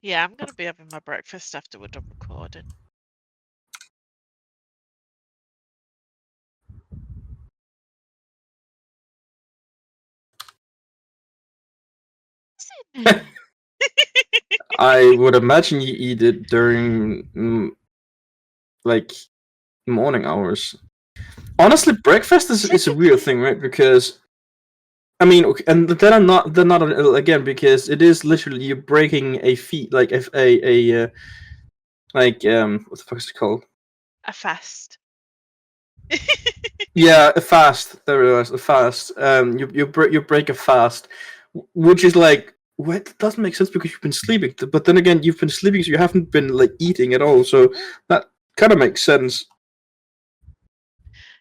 Yeah, I'm gonna be having my breakfast after we're done recording. Is it? I would imagine you eat it during like morning hours. Honestly, breakfast is a weird thing, right? Because I mean, okay, and then not again because it is literally you're breaking a feat, like like what the fuck is it called? A fast. Yeah, a fast. There it was, a fast. You break a fast, which is like what that doesn't make sense because you've been sleeping. But then again, you've been sleeping, so you haven't been like eating at all. So that kind of makes sense.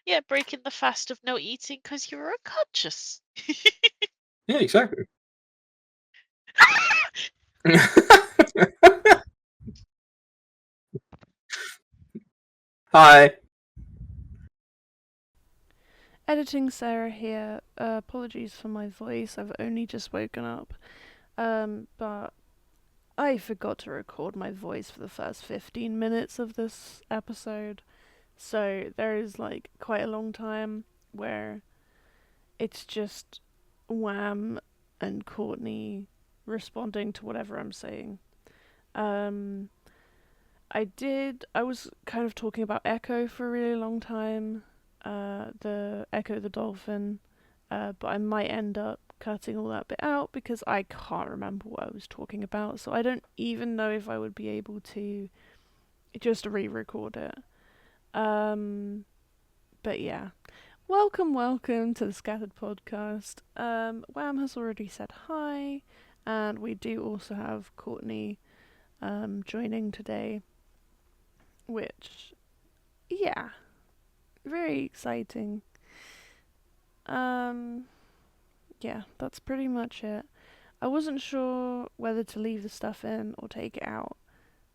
Yeah, breaking the fast of no eating because you're unconscious. Yeah, exactly. Hi. Editing Sarah here. Apologies for my voice. I've only just woken up. But I forgot to record my voice for the first 15 minutes of this episode. So there is like quite a long time where it's just Wham and Courtney responding to whatever I'm saying. Um, I was kind of talking about Echo for a really long time. The Echo the Dolphin. But I might end up cutting all that bit out because I can't remember what I was talking about, so I don't even know if I would be able to just re-record it. But yeah. Welcome to the Scattered Podcast. Wham has already said hi, and we do also have Courtney joining today, which, yeah, very exciting. Yeah, that's pretty much it. I wasn't sure whether to leave the stuff in or take it out,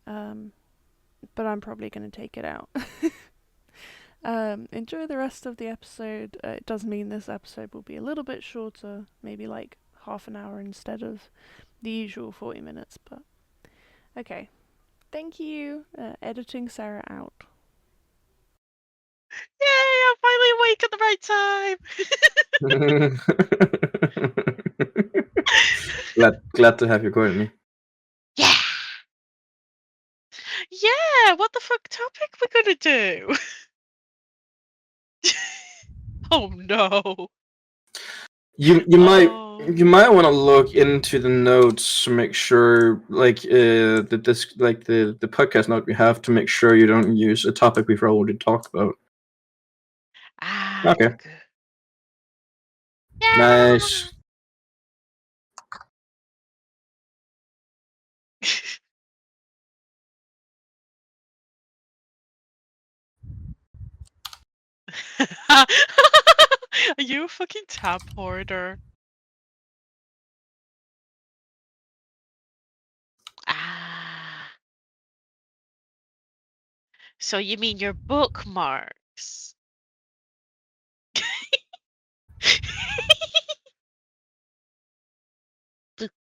but I'm probably going to take it out. Enjoy the rest of the episode. It does mean this episode will be a little bit shorter, maybe like half an hour instead of the usual 40 minutes, but okay. Thank you. Editing Sarah out. Yay, I'm finally awake at the right time. glad to have you, Courtney. Yeah. Yeah, what the fuck topic we gonna do? Oh no. You Oh. might want to look into the notes to make sure, like the podcast note we have to make sure you don't use a topic we've already talked about. Ah, Okay. good. Yeah. Nice. Are you a fucking tab hoarder? Ah. So you mean your bookmarks?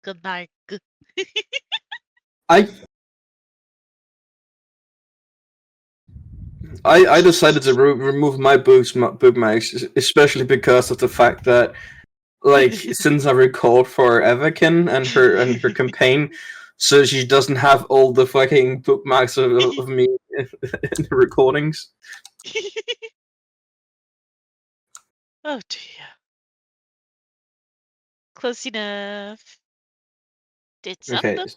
Bookmark. I I decided to remove my bookmarks, especially because of the fact that, like, since I record for Evakin and her campaign, so she doesn't have all the fucking bookmarks of me in the recordings. Oh dear. Close enough. Did Okay, something.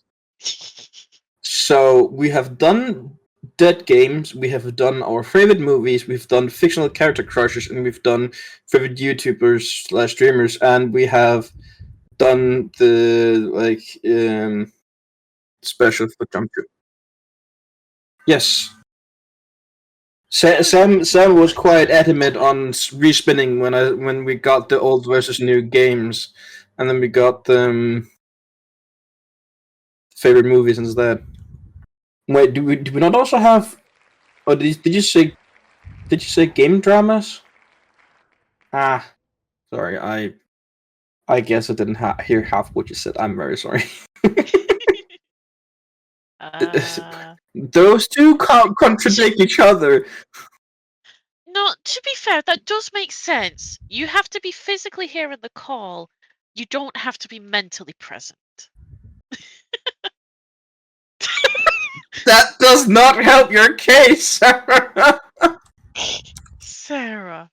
so we have done dead games, we have done our favorite movies, we've done fictional character crushes, and we've done favorite YouTubers / streamers, and we have done the special for Jump Trip. Yes. Sam was quite adamant on respinning when we got the old versus new games, and then we got the favorite movies instead. Wait, do we not also have? Oh, did you say game dramas? Ah, sorry, I guess I didn't hear half what you said. I'm very sorry. Those two can't contradict each other. No, to be fair, that does make sense. You have to be physically here in the call. You don't have to be mentally present. That does not help your case, Sarah. Sarah.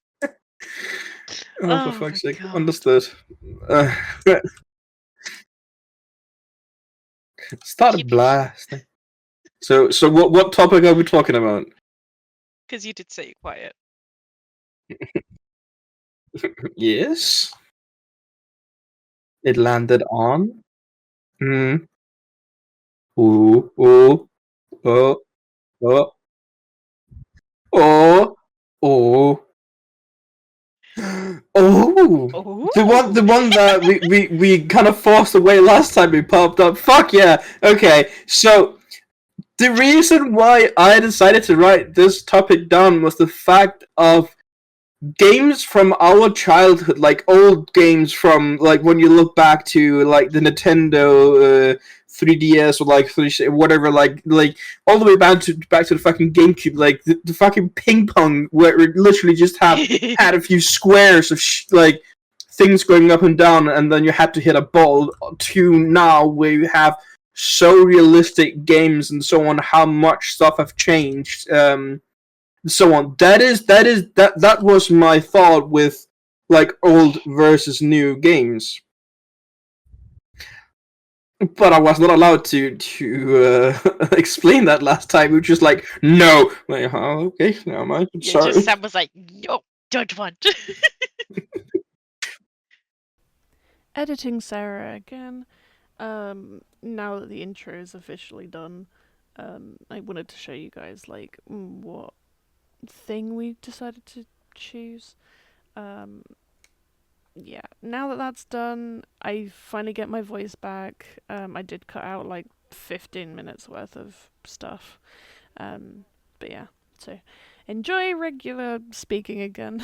Oh, Oh for fuck's my sake. God. Understood. Started Keep- blasting. So what topic are we talking about? Because you did say you're quiet. Yes. It landed on. Mm. Ooh, ooh, oh, oh, oh, oh. Oh, the one that we kind of forced away last time we popped up. Fuck yeah. Okay, so the reason why I decided to write this topic down was the fact of games from our childhood, like old games from like when you look back to like the Nintendo 3DS or like whatever, like all the way back to the fucking GameCube, like the fucking ping pong where it literally just had a few squares of like things going up and down, and then you had to hit a ball. To now where you have so realistic games and so on, how much stuff have changed. So on. That was my thought with like old versus new games. But I was not allowed to explain that last time. We were just like, no. Like, oh, okay, no, I'm sorry. Just Sam was like, no, don't want. Editing Sarah again. Now that the intro is officially done, I wanted to show you guys like what thing we decided to choose. Yeah, now that that's done, I finally get my voice back. I did cut out like 15 minutes worth of stuff. But yeah, so enjoy regular speaking again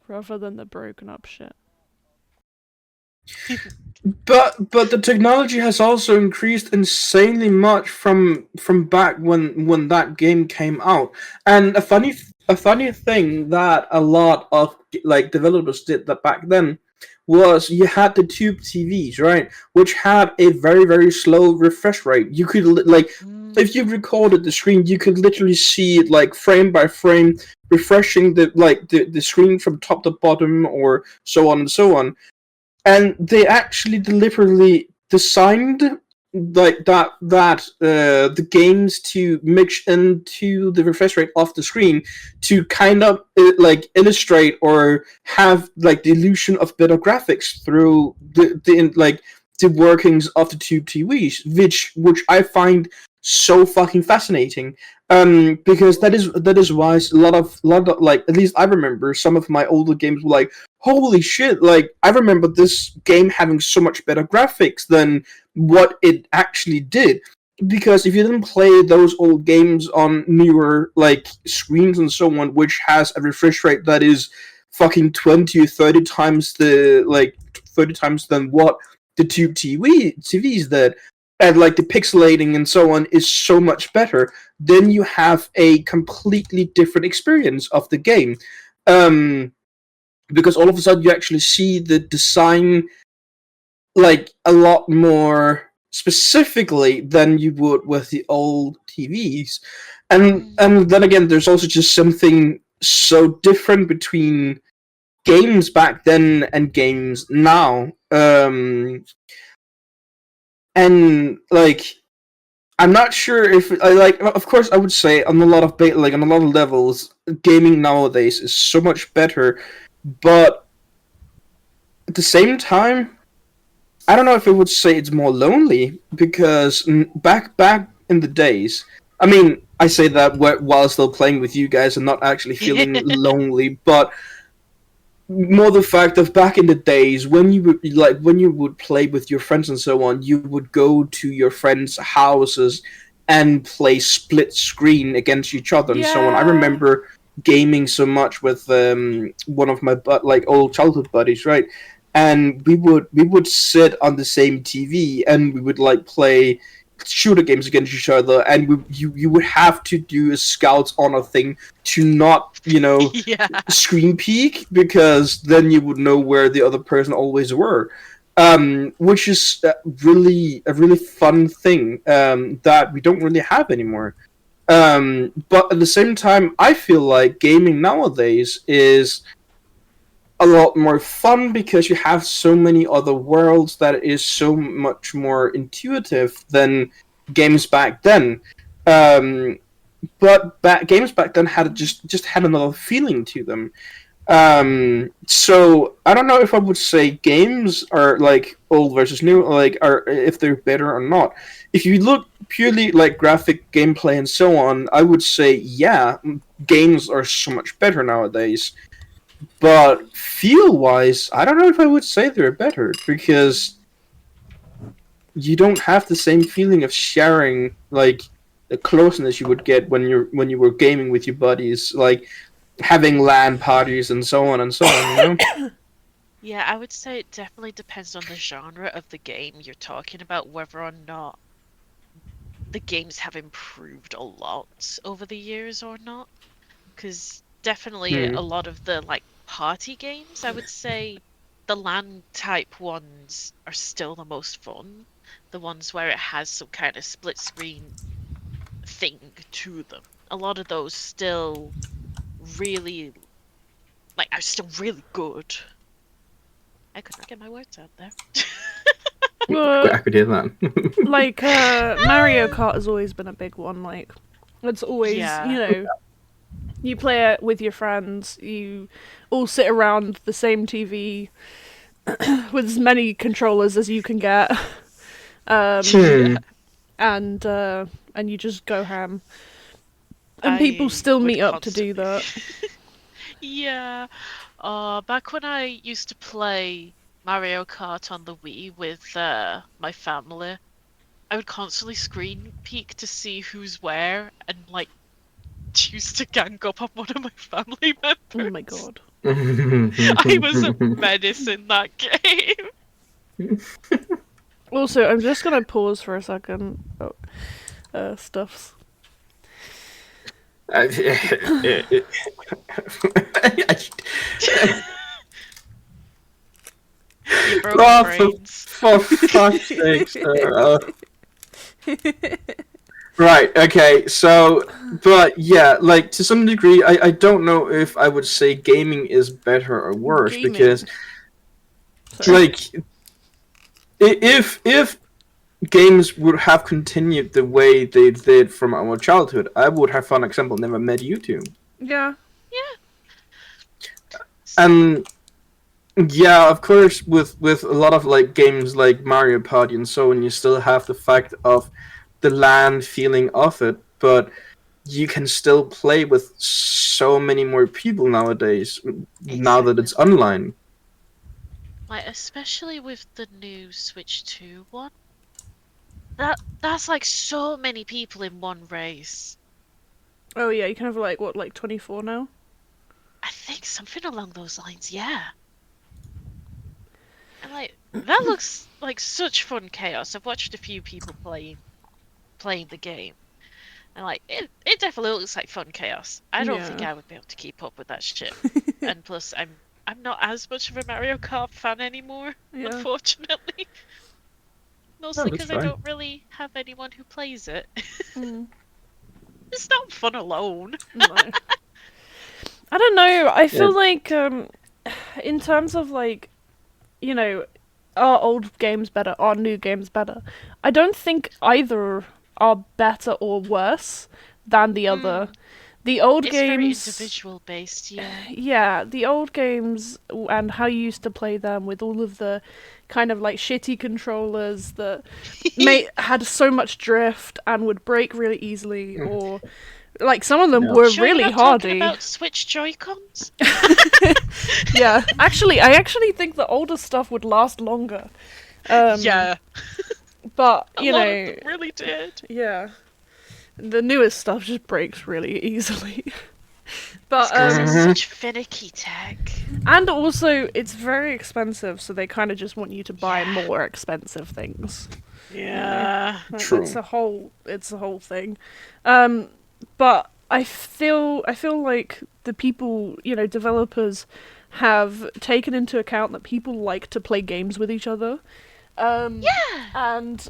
rather than the broken up shit. But the technology has also increased insanely much from back when that game came out. And a funny thing that a lot of like developers did that back then was you had the tube TVs, right, which had a very, very slow refresh rate. You could like if you recorded the screen, you could literally see it like frame by frame refreshing the screen from top to bottom or so on and so on. And they actually deliberately designed like the games to mix into the refresh rate of the screen to kind of like illustrate or have like the illusion of better graphics through the workings of the tube TVs, which I find so fucking fascinating. Because that is why a lot of like, at least I remember some of my older games were like, holy shit, like I remember this game having so much better graphics than what it actually did. Because if you didn't play those old games on newer like screens and so on, which has a refresh rate that is fucking 20 or 30 times the 30 times than what the tube TVs did, and like the pixelating and so on is so much better, then you have a completely different experience of the game. Because all of a sudden you actually see the design like a lot more specifically than you would with the old TVs. And then again, there's also just something so different between games back then and games now. And like, I'm not sure if like, of course, I would say on a lot of on a lot of levels, gaming nowadays is so much better, but at the same time, I don't know if I would say it's more lonely, because back in the days, I mean, I say that while still playing with you guys and not actually feeling lonely, but more the fact of back in the days when you would play with your friends and so on, you would go to your friends' houses and play split screen against each other and so on. I remember gaming so much with one of my like old childhood buddies, right? And we would sit on the same TV and we would like play shooter games against each other, and you would have to do a Scouts Honor thing to not, Yeah. screen peek, because then you would know where the other person always were. Which is a really fun thing that we don't really have anymore. But at the same time, I feel like gaming nowadays is a lot more fun because you have so many other worlds that is so much more intuitive than games back then. But games back then had just had another feeling to them. So I don't know if I would say games are like old versus new, like are if they're better or not. If you look purely like graphic gameplay and so on, I would say yeah, games are so much better nowadays. But feel-wise, I don't know if I would say they're better, because you don't have the same feeling of sharing, like the closeness you would get when you were gaming with your buddies, like having LAN parties and so on and so on. Yeah, I would say it definitely depends on the genre of the game you're talking about, whether or not the games have improved a lot over the years or not. Because definitely a lot of the like party games, I would say the LAN type ones are still the most fun. The ones where it has some kind of split screen thing to them. A lot of those still really are still really good. I could not get my words out there. I could hear that. Like Mario Kart has always been a big one. Like it's always Yeah. you play it with your friends. You all sit around the same TV with as many controllers as you can get, and you just go ham. And people I still would meet up to do constantly- that. Yeah. Back when I used to play Mario Kart on the Wii with my family, I would constantly screen peek to see who's where and like choose to gang up on one of my family members. Oh my god. I was a menace in that game. Also, I'm just gonna pause for a second. Stuffs. You broke Oh, brains. for fuck's sake. Right, okay, so, but yeah, like, to some degree, I don't know if I would say gaming is better or worse, Gaming. because, Sorry. like, if games would have continued the way they did from our childhood, I would have, for example, never met you two. Yeah. And yeah, of course, with a lot of like games like Mario Party and so on, you still have the fact of the LAN feeling of it, but you can still play with so many more people nowadays. Now that it's online. Like, especially with the new Switch 2 one. That's like so many people in one race. Oh yeah, you can have like 24 now? I think something along those lines, yeah. And like that looks like such fun chaos. I've watched a few people playing the game. And like it definitely looks like fun chaos. I don't think Yeah. I would be able to keep up with that shit. And plus I'm not as much of a Mario Kart fan anymore, Yeah. unfortunately. Mostly that's because I fine. don't really have anyone who plays it. Mm, It's not fun alone. no. I don't know. I feel like in terms of like, are old games better, are new games better? I don't think either are better or worse than the other. The old It's very games, individual based, yeah. yeah, the old games and how you used to play them with all of the kind of like shitty controllers that had so much drift and would break really easily, or like some of them were Sure really you're not talking hardy. about Switch Joy-Cons? Yeah, I actually think the older stuff would last longer. Yeah, But a you lot know, of them really did. yeah, the newest stuff just breaks really easily. But Because it's such finicky tech. and also it's very expensive, so they kind of just want you to buy Yeah. more expensive things. Yeah. True. It's a whole thing. But I feel like the people, developers have taken into account that people like to play games with each other. Yeah. And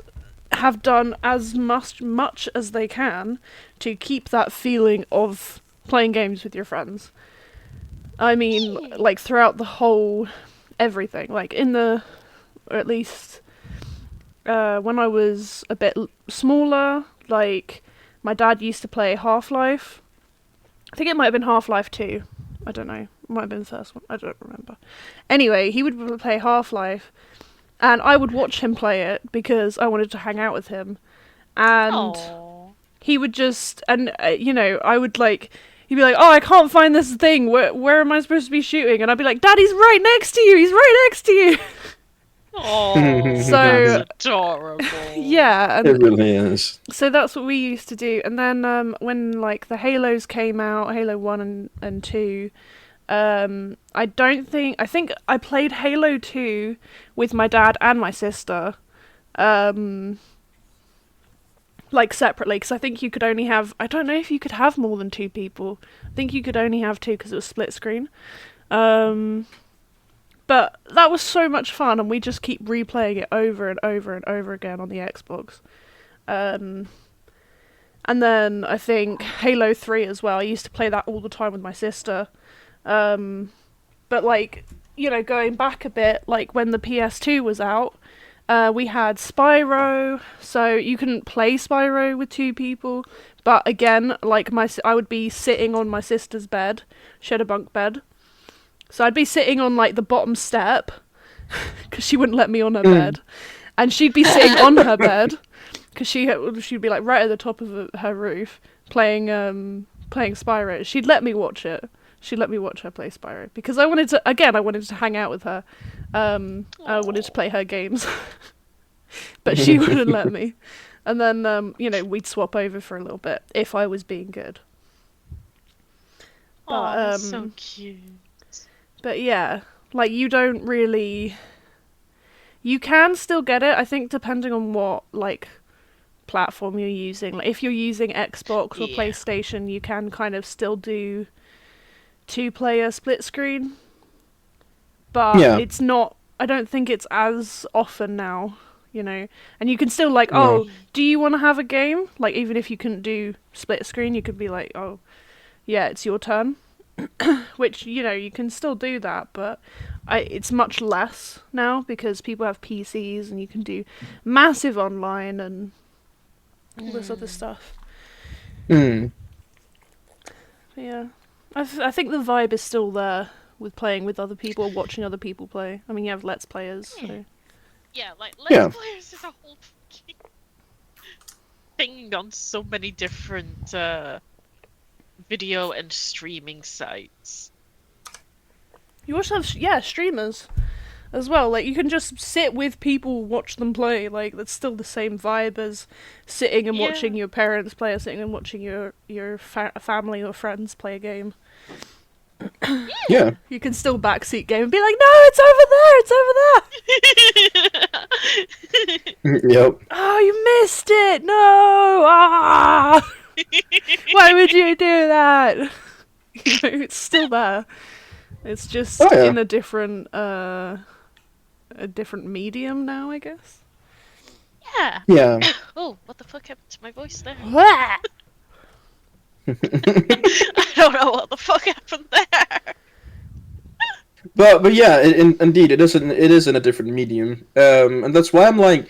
have done as much as they can to keep that feeling of playing games with your friends. I mean, like throughout the whole everything, like or at least when I was a bit smaller, like my dad used to play Half-Life. I think it might have been Half-Life 2. I don't know. It might have been the first one. I don't remember. Anyway, he would play Half-Life, and I would watch him play it because I wanted to hang out with him. And he would just, and I would like, he'd be like, "Oh, I can't find this thing. Where am I supposed to be shooting?" And I'd be like, "Daddy's right next to you. He's right next to you." Oh, So- that's adorable. Yeah, It and really is. so that's what we used to do. And then when like the Halos came out, Halo 1 and 2, I think I played Halo 2 with my dad and my sister, like separately, because I think you could only have, I don't know if you could have more than 2 people. I think you could only have 2 because it was split screen. But that was so much fun, and we just keep replaying it over and over and over again on the Xbox. And then I think Halo 3 as well. I used to play that all the time with my sister. But like, going back a bit, like when the PS2 was out, we had Spyro, so you couldn't play Spyro with 2 people. But again, like I would be sitting on my sister's bed. She had a bunk bed. So I'd be sitting on like the bottom step, because she wouldn't let me on her bed. And she'd be sitting on her bed, because she'd be like right at the top of her roof, playing Spyro. She'd let me watch it. She'd let me watch her play Spyro, because I wanted to hang out with her. I wanted to play her games. But she wouldn't let me. And then, we'd swap over for a little bit, if I was being good. Oh, that's so cute. But yeah, like you don't really... You can still get it, I think, depending on what, like, platform you're using. Like, if you're using Xbox or PlayStation, you can kind of still do 2-player split screen. But it's not... I don't think it's as often now, And you can still, like, oh, do you want to have a game? Like, even if you couldn't do split screen, you could be like, oh, yeah, it's your turn. Which, you can still do that, but it's much less now because people have PCs and you can do massive online and all this other stuff. Mm. Yeah. I think the vibe is still there with playing with other people, watching other people play. I mean, you have Let's Players, so... Yeah, like, Let's Players is a whole thing on so many different, video and streaming sites. You also have, streamers as well. Like, you can just sit with people, watch them play. Like, that's still the same vibe as sitting and watching your parents play, or sitting and watching your family or friends play a game. Yeah. You can still backseat game and be like, no, it's over there! Yep. Oh, you missed it! No! Ah! Why would you do that? It's still there. It's just in a different medium now, I guess. Yeah. Yeah. Oh, what the fuck happened to my voice there? I don't know what the fuck happened there. But yeah, indeed, it is in a different medium, and that's why I'm like,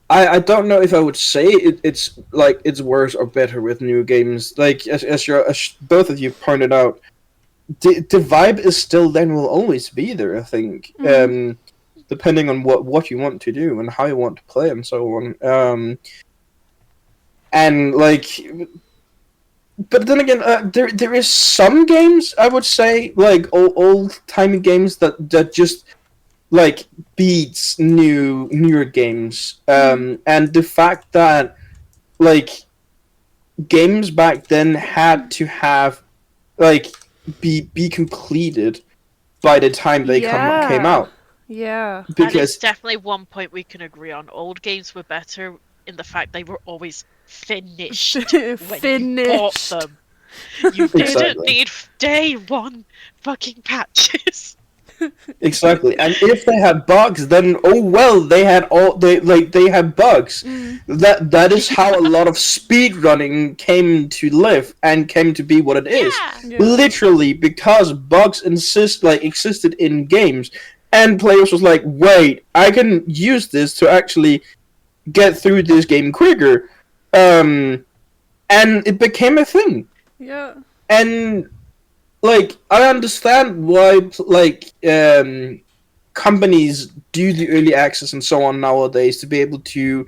I don't know if I would say it's like it's worse or better with new games. Like as both of you pointed out, the vibe is still there and will always be there. I think, depending on what you want to do and how you want to play and so on. And like. But then again, there is some games I would say like old timey games that just like beats newer games. And the fact that like games back then had to have like be completed by the time they came out. Yeah. That is Because definitely one point we can agree on. Old games were better in the fact they were always finished when you bought Finished. them. You didn't Exactly. need day one fucking patches. Exactly, and if they had bugs, then oh well, they had bugs. That is how a lot of speed running came to live and came to be what it is. Yeah. Literally because bugs existed in games, and players was like, wait, I can use this to actually get through this game quicker, and it became a thing. Yeah. And like I understand why companies do the early access and so on nowadays to be able to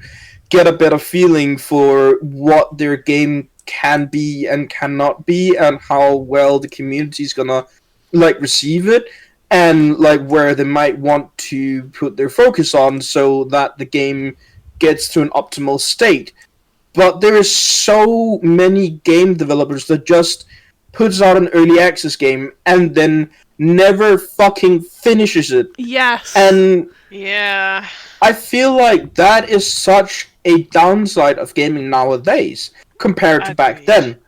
get a better feeling for what their game can be and cannot be and how well the community is gonna receive it and where they might want to put their focus on so that the game gets to an optimal state. But there is so many game developers that just puts out an early access game and then never fucking finishes it. Yes. And Yeah. I feel like that is such a downside of gaming nowadays compared to back Agreed. then.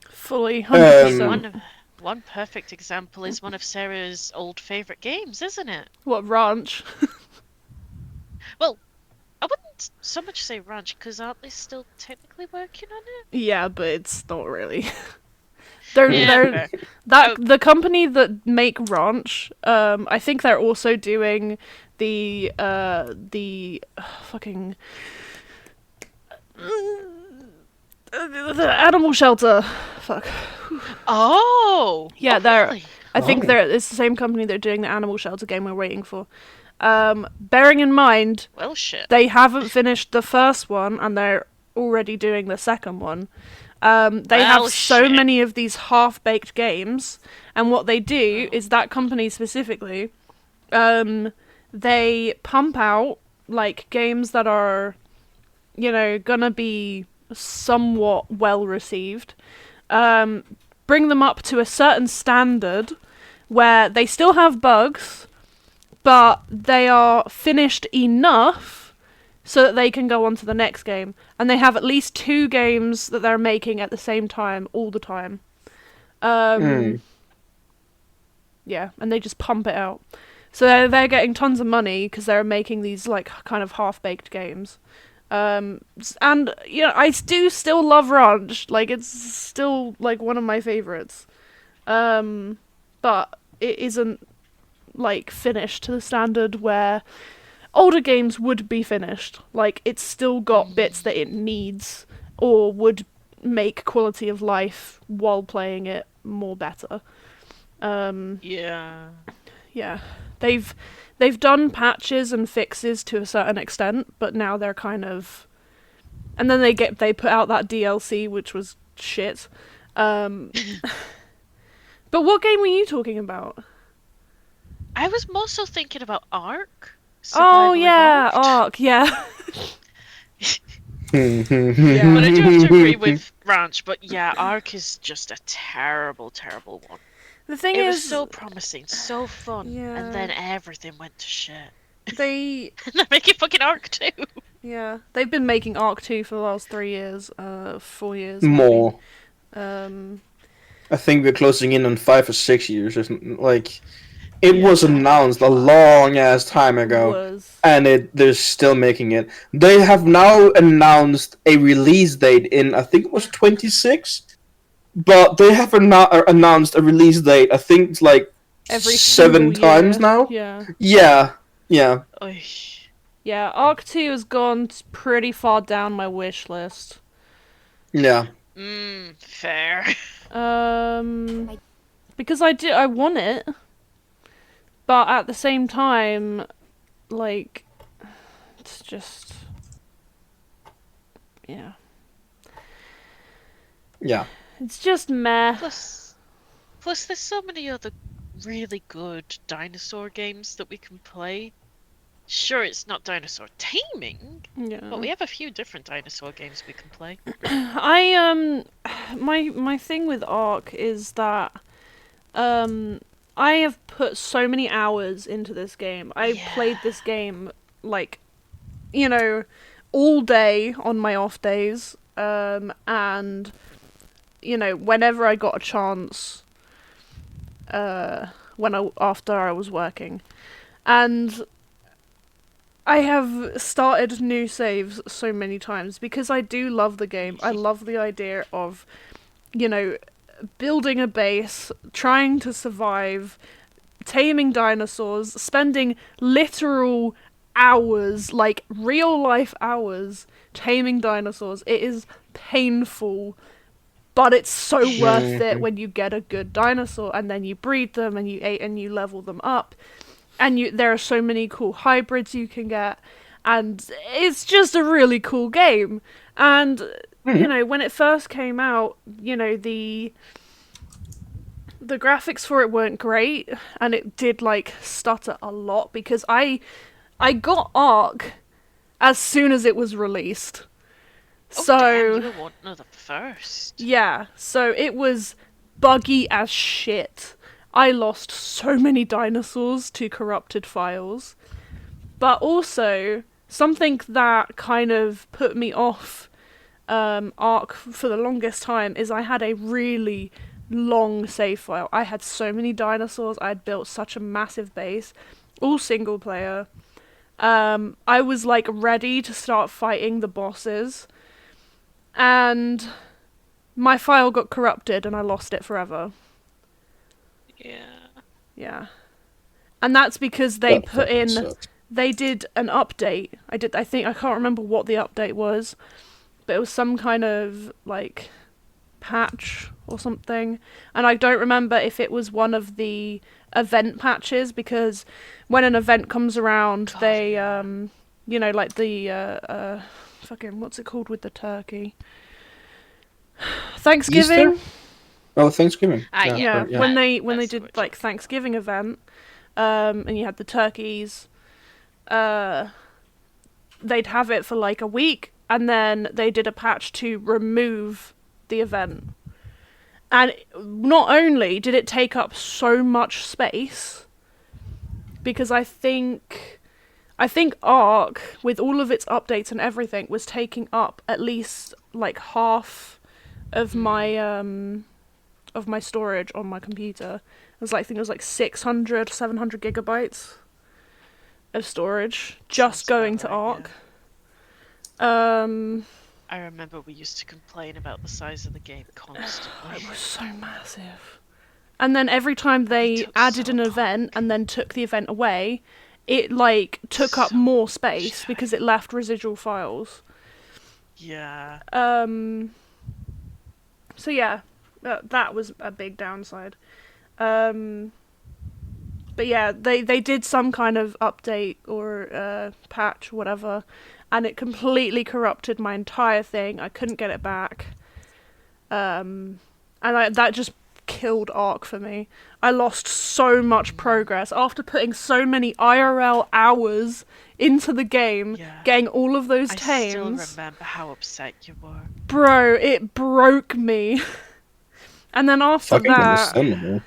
Fully 100%. One perfect example is one of Sarah's old favorite games, isn't it? What, Ranch? I wouldn't so much say Ranch, because aren't they still technically working on it? Yeah, but it's not really. they're Yeah, fair. the company that make Ranch, I think they're also doing the fucking the animal shelter. Fuck. Oh! Yeah, oh, they're- really? I think it's the same company that are doing the animal shelter game we're waiting for. Bearing in mind Well, shit. they haven't finished the first one and they're already doing the second one. They have Well, so shit. many of these half-baked games, and what they do is that company specifically, they pump out games that are, gonna be somewhat well received, bring them up to a certain standard where they still have bugs, but they are finished enough so that they can go on to the next game. And they have at least 2 games that they're making at the same time, all the time. Yeah, and they just pump it out. So they're getting tons of money because they're making these kind of half-baked games. And I do still love Ranch. It's still one of my favorites. But it isn't finished to the standard where older games would be finished. It's still got bits that it needs or would make quality of life while playing it more better. Yeah. Yeah. They've done patches and fixes to a certain extent, but now they're kind of, and then they put out that DLC which was shit. But what game were you talking about? I was more so thinking about Ark. Oh Survival yeah, Evolved. Ark, yeah. But I do have to agree with Ranch, but yeah, Ark is just a terrible, terrible one. The thing It is, was so promising, so fun, Yeah. and then everything went to shit. they And they're making fucking Ark too. they've been making Ark 2 for the last 3 years, 4 years. maybe. More. Um, I think we're closing in on 5 or 6 years. It Yeah, was announced a long ass time ago. was And they're still making it. They have now announced a release date in, I think it was 26, but they have announced a release date, I think it's every 7 single times year. now. Yeah. Yeah. Oy. Yeah, Ark 2 has gone pretty far down my wish list. Fair. Because I want it, but at the same time, it's just, yeah, Yeah. it's just meh. Plus, there's so many other really good dinosaur games that we can play. Sure, it's not dinosaur taming, Yeah. but we have a few different dinosaur games we can play. My thing with Ark is that, I have put so many hours into this game. I Yeah. played this game like, all day on my off days, and whenever I got a chance, after I was working, and I have started new saves so many times because I do love the game. I love the idea of, building a base, trying to survive, taming dinosaurs, spending literal hours, like real life hours, taming dinosaurs. It is painful, but it's so worth it when you get a good dinosaur and then you breed them and you level them up. And there are so many cool hybrids you can get, and it's just a really cool game. And when it first came out, the graphics for it weren't great, and it did like stutter a lot because I got Ark as soon as it was released. Oh, So damn, you were one of the first. yeah, so it was buggy as shit. I lost so many dinosaurs to corrupted files. But also, something that kind of put me off Ark for the longest time is I had a really long save file. I had so many dinosaurs, I had built such a massive base, all single player. I was like ready to start fighting the bosses, and my file got corrupted and I lost it forever. Yeah. And that's because they they did an update. I can't remember what the update was, but it was some kind of like patch or something. And I don't remember if it was one of the event patches, because when an event comes around, they like the fucking, what's it called with the turkey? Thanksgiving. Easter? Oh, Thanksgiving. Yeah, yeah. when they did like Thanksgiving event, and you had the turkeys, they'd have it for like a week, and then they did a patch to remove the event. And not only did it take up so much space, because I think Ark, with all of its updates and everything, was taking up at least like half of my storage on my computer. I think it was like 600, 700 gigabytes of storage just going to Ark. I remember we used to complain about the size of the game constantly. It was so massive. And then every time they added an event and then took the event away, it like took up more space because it left residual files. Yeah. So yeah, that was a big downside. But yeah, they did some kind of update or patch, whatever, and it completely corrupted my entire thing. I couldn't get it back. And that just killed Ark for me. I lost so much progress after putting so many IRL hours into the game, getting all of those tames. I still remember how upset you were. Bro, it broke me. And then after that,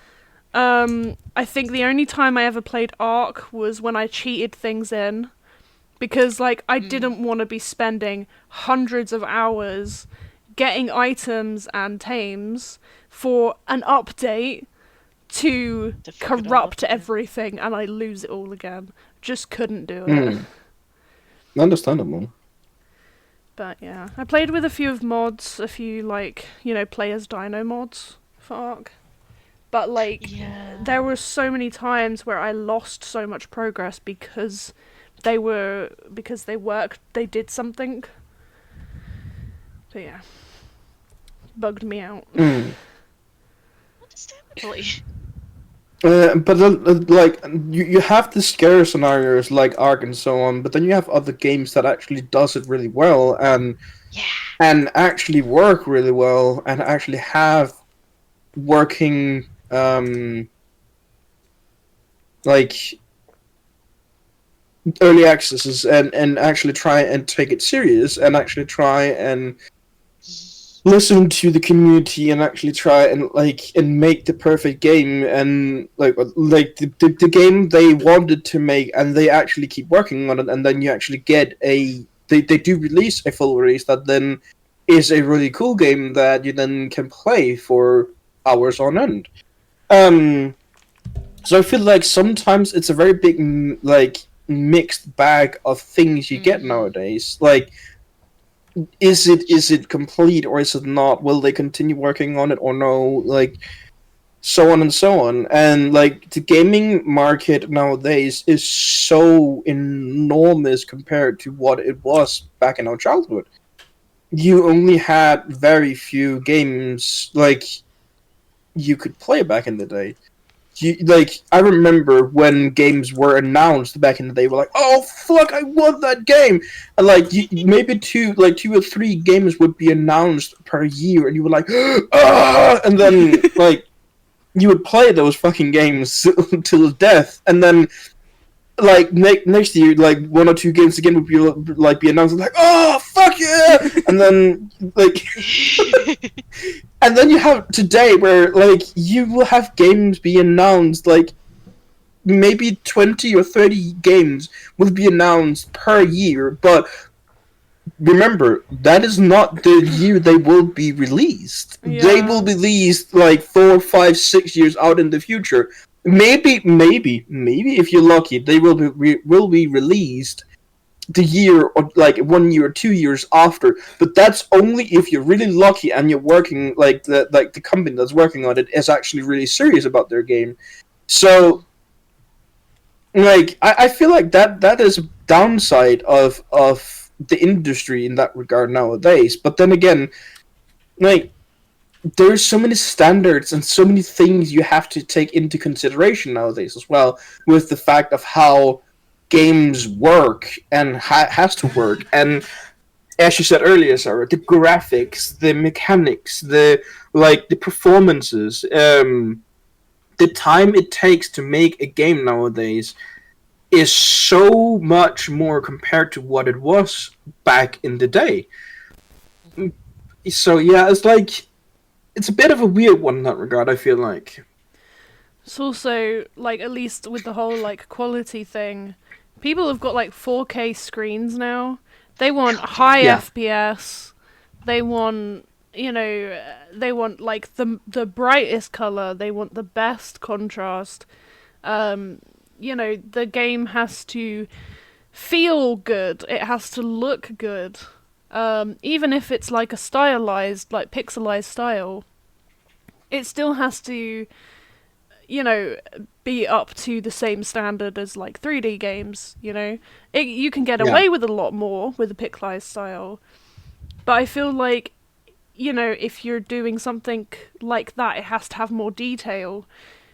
I think the only time I ever played Ark was when I cheated things in, because like I didn't want to be spending hundreds of hours getting items and tames for an update to corrupt everything and I lose it all again. Just couldn't do it. Understandable. But yeah, I played with a few of mods, a few like, players dino mods for Ark. But like, there were so many times where I lost so much progress because they did something. So yeah, bugged me out. Understandably. But like you have the scare scenarios like Ark and so on, but then you have other games that actually does it really well and actually work really well and actually have working like early accesses and actually try and take it serious and actually try and listen to the community and actually try and make the perfect game, and the game they wanted to make, and they actually keep working on it, and then you actually get they do release a full release that then is a really cool game that you then can play for hours on end. So I feel like sometimes it's a very big mixed bag of things you get nowadays. Like, is it complete or is it not? Will they continue working on it or no? Like, so on and so on. And like the gaming market nowadays is so enormous compared to what it was back in our childhood. You only had very few games like you could play back in the day. I remember when games were announced back in the day, we're like, "Oh fuck, I want that game!" And maybe two or three games would be announced per year, and you were like, "Ah!" And then you would play those fucking games till death, and then next year, one or two games again would be announced, like, "Oh fuck yeah!" And then and then you have today where you will have games be announced, maybe 20 or 30 games will be announced per year, but remember, that is not the year they will be released. Yeah. They will be released 4, 5, 6 years out in the future. Maybe if you're lucky, they will be released the year or 1 year or 2 years after. But that's only if you're really lucky and you're working the company that's working on it is actually really serious about their game. So I feel like that is a downside of the industry in that regard nowadays. But then again, there's so many standards and so many things you have to take into consideration nowadays as well, with the fact of how games work and has to work. And as you said earlier, Sarah, the graphics, the mechanics, the performances, the time it takes to make a game nowadays is so much more compared to what it was back in the day. So yeah, it's a bit of a weird one in that regard, I feel like. It's also, at least with the whole, quality thing, people have got, 4K screens now. They want high FPS. They want, they want, the brightest colour. They want the best contrast. The game has to feel good. It has to look good. Even if it's a stylized, pixelized style, it still has to, be up to the same standard as 3D games. You can get away with a lot more with a pixelized style, but I feel like, if you're doing something like that, it has to have more detail.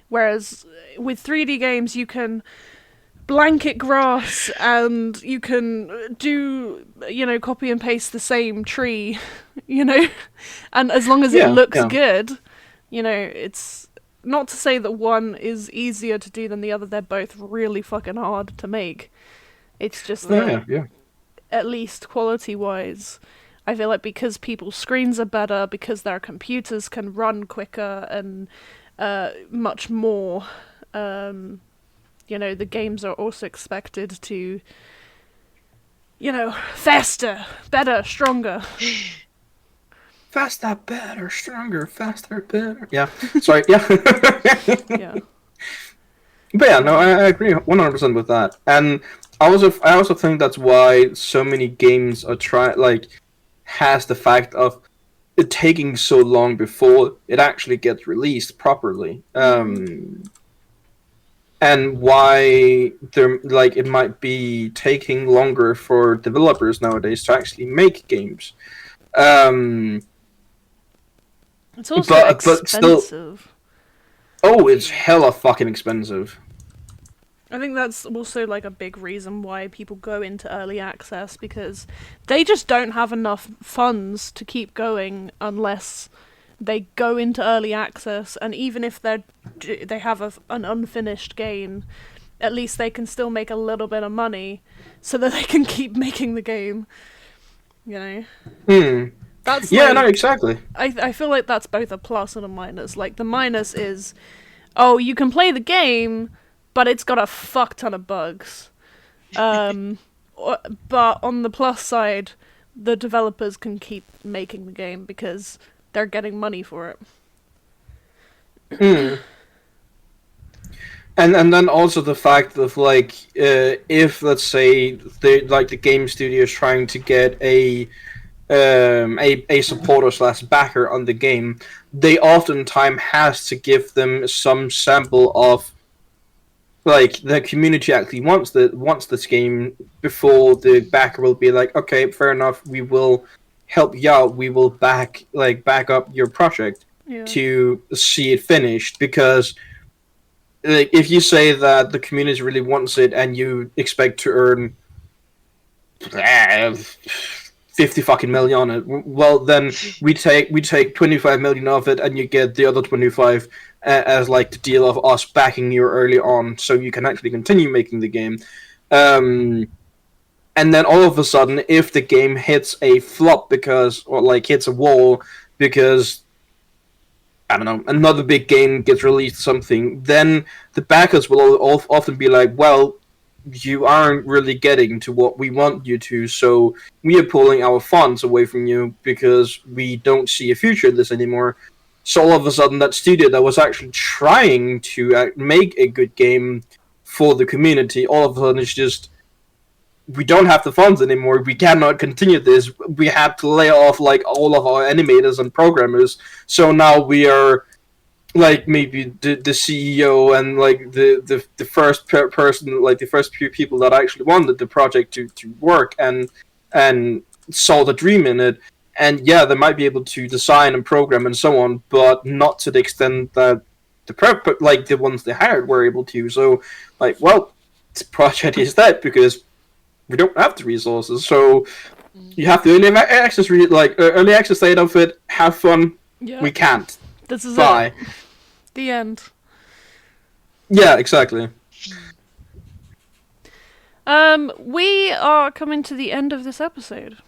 Whereas with 3D games, you can blanket grass and you can do, copy and paste the same tree, and as long as it looks good, it's not to say that one is easier to do than the other. They're both really fucking hard to make. It's just that, at least quality-wise, I feel like because people's screens are better, because their computers can run quicker and much more, the games are also expected to, faster, better, stronger. Faster, better, stronger, faster, better. Yeah, sorry, yeah. Yeah. But yeah, no, I agree 100% with that. And I also think that's why so many games are has the fact of it taking so long before it actually gets released properly. And why it might be taking longer for developers nowadays to actually make games. It's also expensive. It's hella fucking expensive. I think that's also a big reason why people go into early access, because they just don't have enough funds to keep going unless they go into early access. And even if they have an unfinished game, at least they can still make a little bit of money so that they can keep making the game. That's Yeah, like, no, exactly. I feel like that's both a plus and a minus. Like, the minus is, oh, you can play the game, but it's got a fuck ton of bugs. But on the plus side, the developers can keep making the game because they're getting money for it. Mm. And then also the fact of like if let's say the game studio is trying to get a supporter slash backer on the game, they oftentimes has to give them some sample of like the community actually wants this game before the backer will be like, okay, fair enough, we will help you out, we will back up your project Yeah. to see it finished. Because like, if you say that the community really wants it and you expect to earn 50 fucking million on it, well then we take 25 million of it and you get the other 25 as like the deal of us backing you early on so you can actually continue making the game. And then all of a sudden, if the game hits a flop hits a wall because, I don't know, another big game gets released, something, then the backers will often be like, well, you aren't really getting to what we want you to, so we are pulling our funds away from you because we don't see a future in this anymore. So all of a sudden, that studio that was actually trying to make a good game for the community, all of a sudden it's just, we don't have the funds anymore, we cannot continue this, we had to lay off like all of our animators and programmers, so now we are like maybe the CEO and like the first person, like the first few people that actually wanted the project to work and saw the dream in it. And yeah, they might be able to design and program and so on, but not to the extent that the ones they hired were able to. So like, well, this project is dead because we don't have the resources. So you have to early access early access state of it. Have fun. Yeah. We can't. This is Bye. it. The end. Yeah, exactly. We are coming to the end of this episode.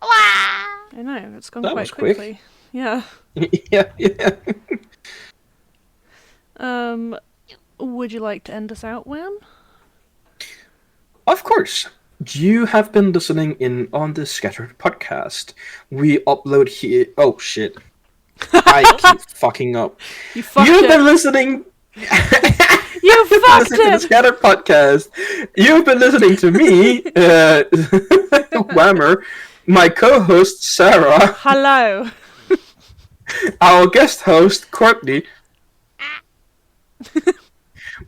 I know, it's gone That quite was quick. quickly. Yeah. yeah. Would you like to end us out, Wham? Of course. You have been listening in on the Scattered podcast. We upload here. Oh shit! I keep fucking up. You fucked You've it. been listening. You You've been fucked listening to the it! Scattered podcast. You've been listening to me, Whammer, my co-host Sarah, Hello. our guest host Courtney.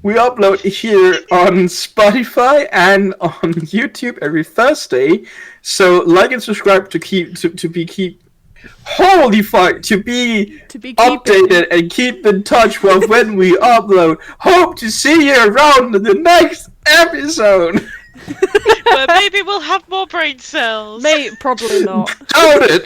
We upload here on Spotify and on YouTube every Thursday. So like and subscribe to be holy fuck, to be updated and keep in touch with when we upload. Hope to see you around in the next episode. Where maybe we'll have more brain cells. Mate, probably not. Doubt it.